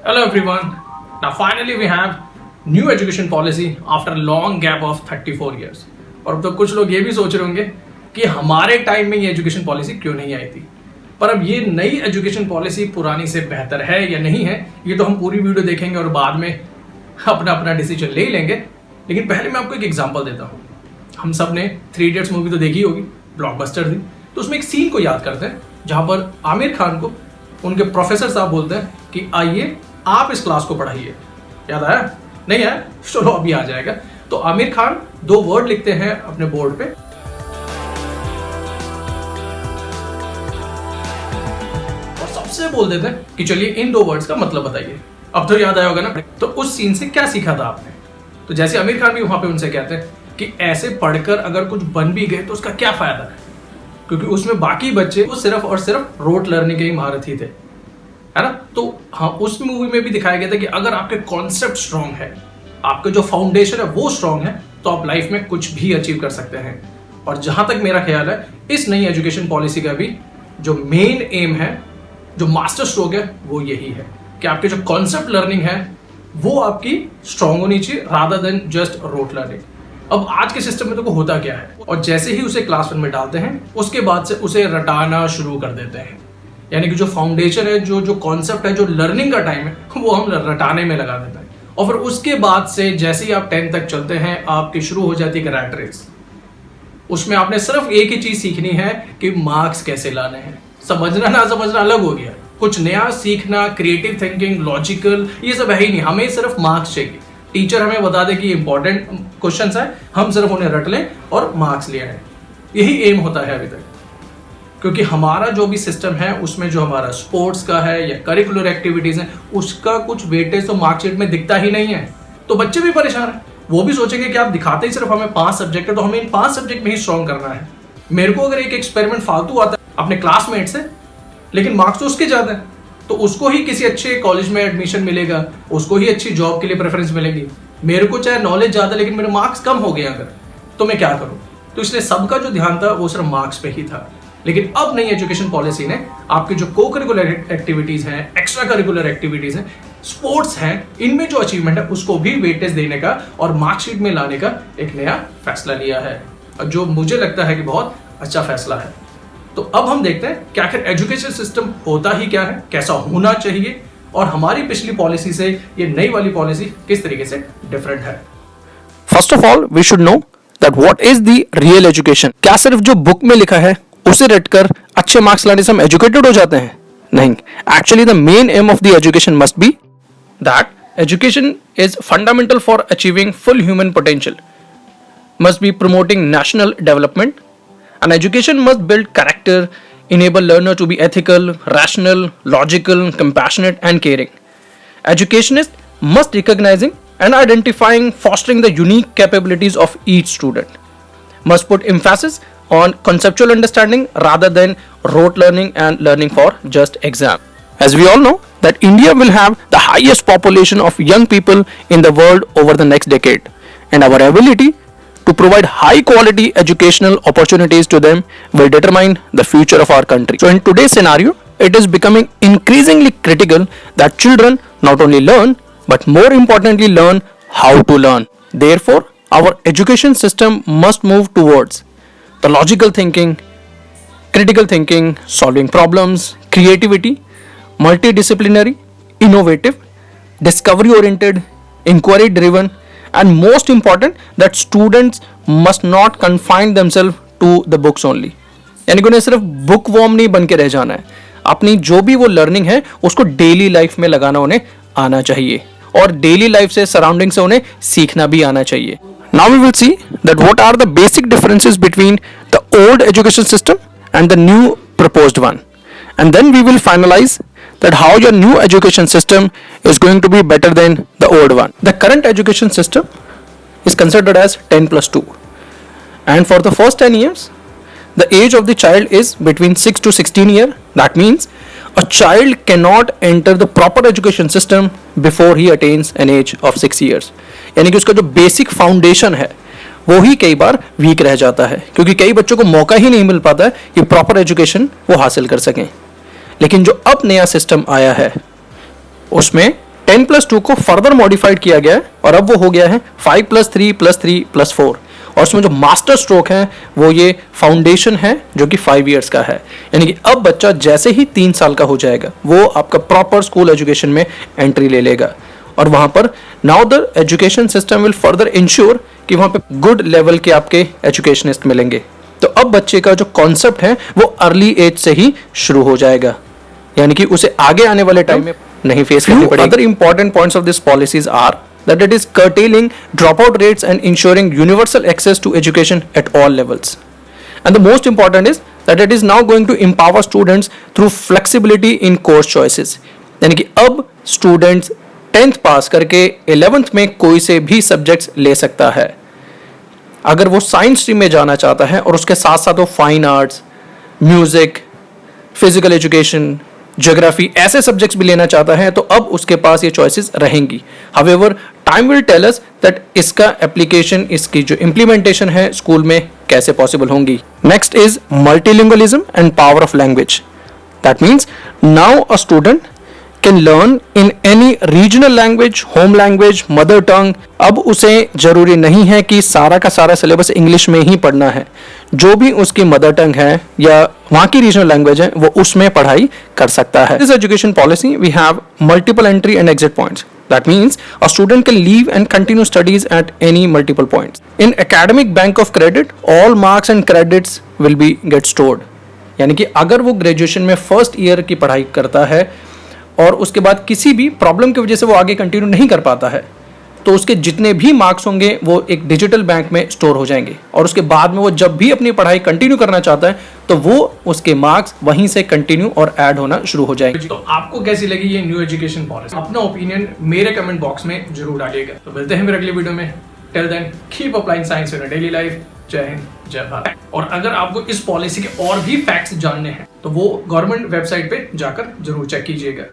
Hello everyone. Now finally we have new education policy after a long gap of 34 years. और अब तो कुछ लोग ये भी सोच रहे होंगे कि हमारे टाइम में ये एजुकेशन पॉलिसी क्यों नहीं आई थी। पर अब ये नई एजुकेशन पॉलिसी पुरानी से बेहतर है या नहीं है, ये तो हम पूरी वीडियो देखेंगे और बाद में अपना अपना डिसीजन ले लेंगे। लेकिन पहले मैं आपको एक एग्जांपल देता हूँ। हम सब ने 3 इडियट्स मूवी तो देखी होगी, ब्लॉकबस्टर थी। तो उसमें एक सीन को याद करते हैं जहाँ पर आमिर खान को उनके प्रोफेसर साहब बोलते हैं कि आइए आप इस क्लास को पढ़ाइए। याद आया? नहीं आया? चलो अभी आ जाएगा। तो आमिर खान 2 वर्ड लिखते हैं अपने बोर्ड पे और सबसे बोल देते हैं कि चलिए इन 2 वर्ड्स का मतलब बताइए। अब तो याद आया होगा ना। तो उस सीन से क्या सीखा था आपने? तो जैसे आमिर खान भी वहां पे उनसे कहते हैं कि ऐसे पढ़कर अगर कुछ बन भी गए तो उसका क्या फायदा है, क्योंकि उसमें बाकी बच्चे वो सिर्फ और सिर्फ रोट लर्निंग के ही महारथी थे, है ना। तो हाँ, उस मूवी में भी दिखाया गया था कि अगर आपके कॉन्सेप्ट स्ट्रांग है, आपके जो फाउंडेशन है वो स्ट्रांग है, तो आप लाइफ में कुछ भी अचीव कर सकते हैं। और जहां तक मेरा ख्याल है, इस नई एजुकेशन पॉलिसी का भी जो मेन एम है, जो मास्टर स्ट्रोक है, वो यही है कि आपके जो कॉन्सेप्ट लर्निंग है वो आपकी स्ट्रांग होनी चाहिए rather than just rote learning. अब आज के सिस्टम में तो होता क्या है, और जैसे ही उसे क्लास 1 में डालते हैं उसके बाद से उसे रटाना शुरू कर देते हैं। यानी कि जो फाउंडेशन है, जो कॉन्सेप्ट है, जो लर्निंग का टाइम है, वो हम रटाने में लगा देते हैं। और फिर उसके बाद से जैसे ही आप 10 तक चलते हैं, आपकी शुरू हो जाती है रैट रेस। उसमें आपने सिर्फ एक ही चीज सीखनी है कि मार्क्स कैसे लाने हैं। समझना ना समझना अलग हो गया, कुछ नया सीखना, क्रिएटिव थिंकिंग, लॉजिकल, ये सब है ही नहीं। हमें सिर्फ मार्क्स चाहिए। टीचर हमें बता दे कि इंपॉर्टेंट क्वेश्चंस है, हम सिर्फ उन्हें रट लें और मार्क्स ले आए। यही एम होता है अभी तक, क्योंकि हमारा जो भी सिस्टम है उसमें जो हमारा स्पोर्ट्स का है या करिकुलर एक्टिविटीज है, उसका कुछ वेटेज तो मार्कशीट में दिखता ही नहीं है। तो बच्चे भी परेशान हैं। वो भी सोचेंगे कि आप दिखाते ही सिर्फ हमें 5 सब्जेक्ट है, तो हमें इन 5 सब्जेक्ट में ही स्ट्रॉन्ग करना है। मेरे को अगर एक एक्सपेरिमेंट फालतू आता है अपने क्लासमेट से, लेकिन मार्क्स तो उसके ज्यादा है, तो उसको ही किसी अच्छे कॉलेज में एडमिशन मिलेगा, उसको ही अच्छी जॉब के लिए प्रेफरेंस मिलेगी। मेरे को चाहे नॉलेज ज्यादा लेकिन मेरे मार्क्स कम हो गए अगर, तो मैं क्या करूं? तो इसलिए सबका जो ध्यान था वो सिर्फ मार्क्स पे ही था। लेकिन अब नई एजुकेशन पॉलिसी ने आपके जो को करिकुलर एक्टिविटीज हैं, एक्स्ट्रा करिकुलर एक्टिविटीज हैं, स्पोर्ट्स हैं, इनमें जो अचीवमेंट है उसको भी वेटेज देने का और मार्कशीट में लाने का एक नया फैसला लिया है, और जो मुझे लगता है कि बहुत अच्छा फैसला है। तो अब हम देखते हैं कि आखिर एजुकेशन सिस्टम होता ही क्या है, कैसा होना चाहिए, और हमारी पिछली पॉलिसी से ये नई वाली पॉलिसी किस तरीके से डिफरेंट है। First of all we should know that what is the real education. क्या सिर्फ जो बुक में लिखा है उसे रटकर अच्छे मार्क्स लाने से हम एजुकेटेड हो जाते हैं? नहीं। Actually the main M of the education must be that education is fundamental for achieving full human potential, must be promoting national development, and education must build character, enable learner to be ethical, rational, logical, compassionate and caring. Educationists must recognizing and identifying, fostering the unique capabilities of each student, must put emphasis on conceptual understanding rather than rote learning and learning for just exam. As we all know that India will have the highest population of young people in the world over the next decade, and our ability to provide high quality educational opportunities to them will determine the future of our country. So in today's scenario, it is becoming increasingly critical that children not only learn but more importantly learn how to learn. Therefore, our education system must move towards the logical thinking, critical thinking, solving problems, creativity, multidisciplinary, innovative, discovery oriented, inquiry driven, and most important that students must not confine themselves to the books only. यानी कि उन्हें सिर्फ book warm नहीं बन के रह जाना है, अपनी जो भी वो लर्निंग है उसको डेली लाइफ में लगाना उन्हें आना चाहिए, और डेली लाइफ से, सराउंडिंग से उन्हें सीखना भी आना चाहिए. Now we will see that what are the basic differences between the old education system and the new proposed one, and then we will finalize that how your new education system is going to be better than the old one. The current education system is considered as 10+2, and for the first 10 years the age of the child is between 6 to 16 years. That means a child cannot enter the proper education system before he attains an age of 6 years. यानी कि उसका जो basic foundation है वो ही कई बार week रह जाता है, क्योंकि कई बच्चों को मौका ही नहीं मिल पाता है कि प्रॉपर एजुकेशन वो हासिल कर सकें. लेकिन जो अब नया सिस्टम आया है उसमें 10+2 को फर्दर मॉडिफाइड किया गया है और अब वो हो गया है 5+3+3+4 और उसमें जो मास्टर स्ट्रोक है वो ये फाउंडेशन है जो कि 5 इयर्स का है। यानी कि अब बच्चा जैसे ही 3 साल का हो जाएगा वो आपका प्रॉपर स्कूल एजुकेशन में एंट्री ले लेगा और वहां पर now the education system will further ensure कि वहां पे गुड लेवल के आपके एजुकेशनिस्ट मिलेंगे। तो अब बच्चे का जो कॉन्सेप्ट है वो अर्ली एज से ही शुरू हो जाएगा, यानी कि उसे आगे आने वाले टाइम में नहीं फेस करनी पड़ेगी। Other important points of this policies are that it is curtailing dropout rates and ensuring universal access to education at all levels. And the most important is that it is now going to empower students through flexibility in course choices. यानी कि अब students 10th पास करके 11th में कोई से भी subjects ले सकता है। अगर वो साइंस स्ट्रीम में जाना चाहता है और उसके साथ साथ वो fine arts, music, physical education, geography ऐसे सब्जेक्ट्स भी लेना चाहता है तो अब उसके पास ये चॉइसेस रहेंगी। However time will tell us that इसका एप्लीकेशन, इसकी जो इम्प्लीमेंटेशन है स्कूल में कैसे पॉसिबल होंगी। Next is multilingualism and power of language. That means now a student can learn in any regional language, home language, mother tongue. अब उसे जरूरी नहीं है कि सारा का सारा सिलेबस इंग्लिश में ही पढ़ना है, जो भी उसकी मदर टंग है या वहाँ की रीजनल लैंग्वेज है वो उसमें पढ़ाई कर सकता है। This education policy we have multiple entry and exit points. That means a student can leave and continue studies at any multiple points. In academic bank of credit, all marks and credits will be get stored. यानी कि अगर वो graduation में first year की पढ़ाई करता है और उसके बाद किसी भी प्रॉब्लम की वजह से वो आगे कंटिन्यू नहीं कर पाता है तो उसके जितने भी मार्क्स होंगे वो एक डिजिटल बैंक में स्टोर हो जाएंगे और उसके बाद में वो जब भी अपनी पढ़ाई कंटिन्यू करना चाहता है तो वो उसके मार्क्स वहीं से कंटिन्यू और ऐड होना शुरू हो जाएंगे। तो आपको कैसी लगी ये न्यू एजुकेशन पॉलिसी? अपना ओपिनियन मेरे कमेंट बॉक्स में जरूर डालिएगा। तो मिलते हैं फिर अगले वीडियो में। Till then keep applying science in daily life. जय हिंद, जय भारत। और अगर आपको इस पॉलिसी के और भी फैक्ट्स जानने हैं तो वो गवर्नमेंट वेबसाइट पे जाकर जरूर चेक कीजिएगा।